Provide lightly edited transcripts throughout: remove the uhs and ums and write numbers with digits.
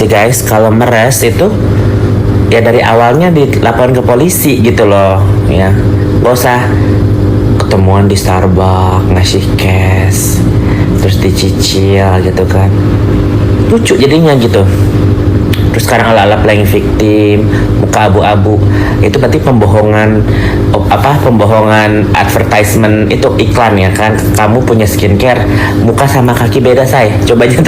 guys, kalau meres itu ya dari awalnya dilaporin ke polisi gitu loh ya, gak usah ketemuan di Starbucks ngasih cash terus dicicil gitu kan, lucu jadinya gitu. Terus sekarang ala-ala playing victim, muka abu-abu, itu berarti pembohongan pembohongan advertisement, itu iklan ya kan. Kamu punya skincare, muka sama kaki beda say, coba aja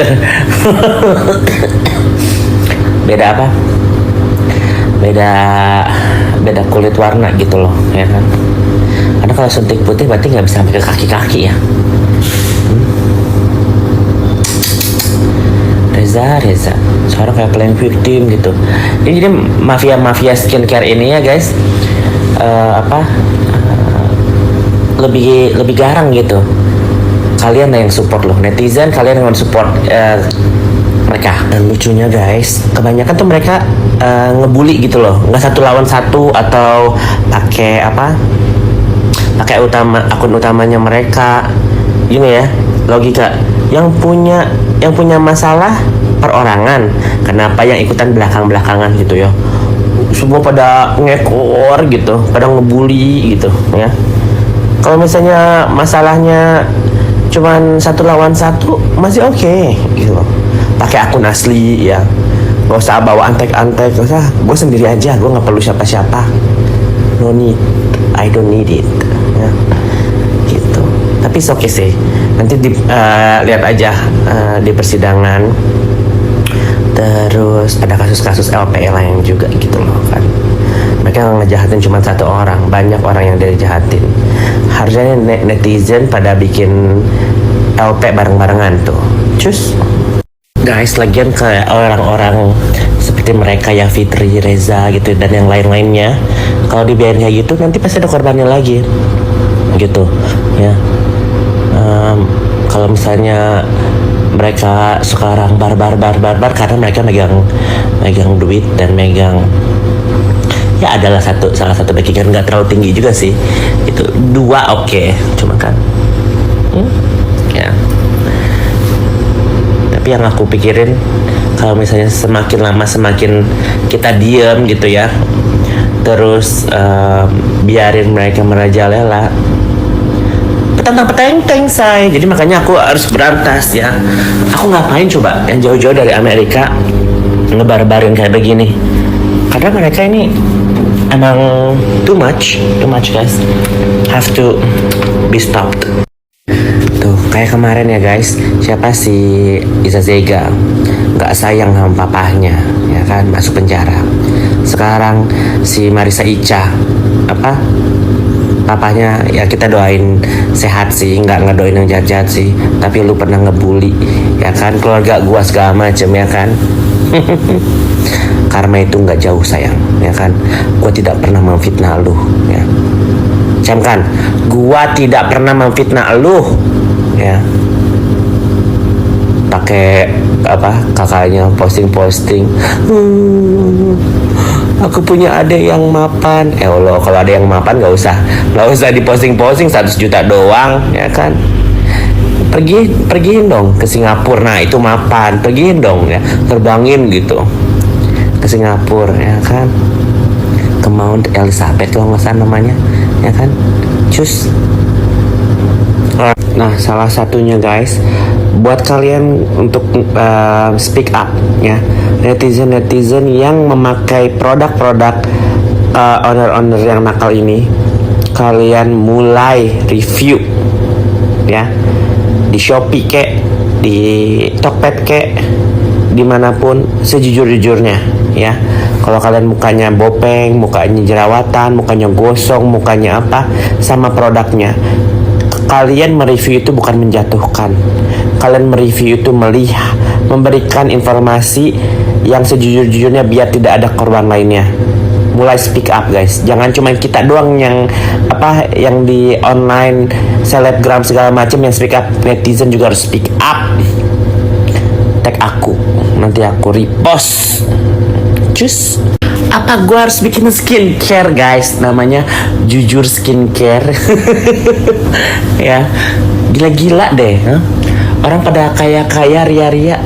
beda apa? Beda kulit warna gitu loh ya kan. Karena kalau suntik putih berarti nggak bisa sampai ke kaki-kaki ya. Reza sekarang kayak playing victim gitu. Ini jadi mafia skincare ini ya guys, lebih garang gitu. Kalian yang support loh, netizen kalian yang support mereka. Dan lucunya guys, kebanyakan tuh mereka ngebully gitu loh, nggak satu lawan satu atau pakai akun utamanya mereka. Gini ya logika, yang punya masalah perorangan, kenapa yang ikutan belakang-belakangan gitu ya, semua pada ngekor gitu, pada ngebully gitu ya. Kalau misalnya masalahnya cuman satu lawan satu masih oke gitu, pakai akun asli ya, gak usah bawa antek-antek, gak usah, gue sendiri aja, gue nggak perlu siapa-siapa, no need, I don't need it ya. Gitu. Tapi oke sih, nanti lihat aja di persidangan. Terus ada kasus-kasus LPL lain juga gitu loh kan. Mereka ngejahatin cuma satu orang, banyak orang yang dia jahatin. Harusnya netizen pada bikin LP bareng-barengan tuh. Cus. Guys, lagian ke orang-orang seperti mereka ya, Fitri, Reza gitu dan yang lain-lainnya, kalau dibiarin kayak gitu nanti pasti ada korbannya lagi gitu ya. Kalau misalnya mereka sekarang barbar karena mereka megang duit dan megang ya adalah salah satu backingan, nggak terlalu tinggi juga sih itu, 2 oke. Cuma kan ya, tapi yang aku pikirin kalau misalnya semakin lama semakin kita diem gitu ya, terus biarin mereka merajalela, petantang petenteng say. Jadi makanya aku harus berantas ya. Aku ngapain coba yang jauh-jauh dari Amerika ngebar-barin kayak begini, karena mereka ini emang too much guys, have to be stopped. Tuh kayak kemarin ya guys, siapa si Iza Zega nggak sayang sama papahnya ya kan, masuk penjara. Sekarang si Marisa Ica papanya ya kita doain sehat sih, nggak ngedoain yang jahat-jahat sih, tapi lu pernah ngebully ya kan keluarga gua segala macem ya kan. Karma itu nggak jauh sayang ya kan, gua tidak pernah memfitnah lu ya, camkan, gua tidak pernah memfitnah lu ya. Pakai kakaknya posting aku punya adik yang mapan. Allah, kalau ada yang mapan nggak usah diposting 100 juta doang ya kan. Pergiin dong ke Singapura, nah itu mapan, pergiin dong ya, terbangin gitu ke Singapura ya kan, ke Mount Elizabeth kalau nggak salah namanya ya kan. Cus. Nah salah satunya guys, buat kalian untuk speak up ya, netizen yang memakai produk-produk owner yang nakal ini, kalian mulai review ya, di Shopee kek, di Tokped kek, dimanapun sejujur-jujurnya ya. Kalau kalian mukanya bopeng, mukanya jerawatan, mukanya gosong, mukanya apa sama produknya, kalian mereview itu bukan menjatuhkan, kalian mereview itu melihat, memberikan informasi yang sejujur-jujurnya biar tidak ada korban lainnya. Mulai speak up guys, jangan cuma kita doang yang yang di online selebgram segala macam yang speak up, netizen juga harus speak up. Tag aku, nanti aku repost. Cus. Apa gue harus bikin skincare guys, namanya Jujur Skincare. Ya gila-gila deh, orang pada kaya ria-ria,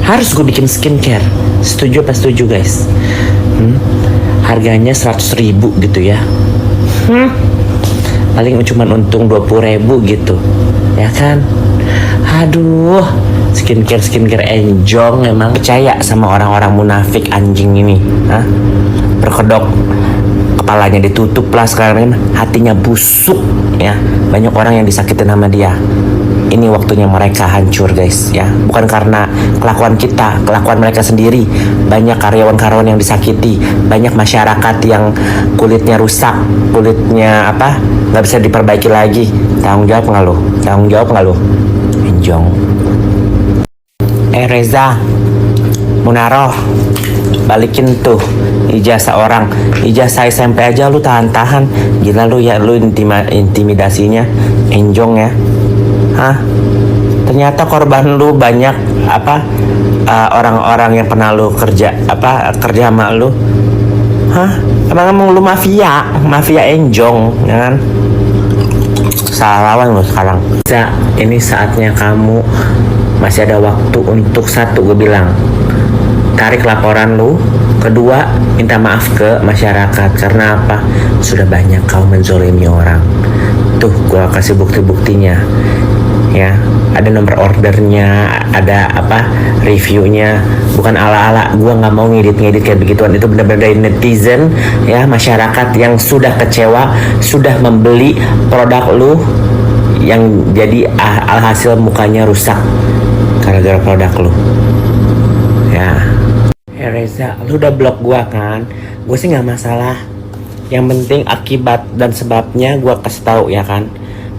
harus gue bikin skincare. Setuju apa setuju guys? Harganya 100.000 gitu ya. Paling cuman untung 20.000 gitu, ya kan? Aduh, skincare enjong emang. Percaya sama orang-orang munafik anjing ini, berkedok, kepalanya ditutup lah sekarang, hatinya busuk ya. Banyak orang yang disakitin sama dia. Ini waktunya mereka hancur guys ya. Bukan karena kelakuan kita, kelakuan mereka sendiri. Banyak karyawan-karyawan yang disakiti, banyak masyarakat yang kulitnya rusak, kulitnya nggak bisa diperbaiki lagi. Tanggung jawab nggak lo? Tanggung jawab nggak lo? Enjong. Reza, Munaro, balikin tuh ijazah orang. Ijazah SMP aja lu tahan-tahan. Gila lu ya, lu intimidasinya enjong ya. Ternyata korban lu banyak orang-orang yang pernah lu kerja sama lu. Emang lu mafia enjong, ya kan? Salah lawan lu sekarang. Ini saatnya kamu, masih ada waktu untuk satu, gue bilang, tarik laporan lu. Kedua, minta maaf ke masyarakat. Karena apa? Sudah banyak kau menzolimi orang. Tuh, gue kasih bukti-buktinya ya. Ada nomor ordernya, ada reviewnya. Bukan ala-ala, gue nggak mau ngedit kayak begituan. Itu benar-benar dari netizen ya, masyarakat yang sudah kecewa, sudah membeli produk lu, yang jadi alhasil mukanya rusak gara-gara produk lu ya. Reza, lu udah blok gua kan? Gue sih nggak masalah. Yang penting akibat dan sebabnya gue kasih tahu ya kan.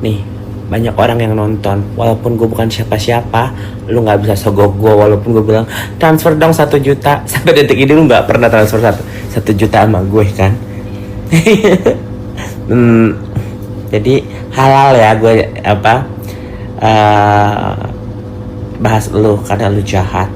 Nih, banyak orang yang nonton. Walaupun gue bukan siapa-siapa, lu nggak bisa sogok gue. Walaupun gue bilang transfer dong 1 juta, sampai detik ini lu nggak pernah transfer 1 juta sama gue kan. Jadi halal ya gue bahas lu karena lu jahat.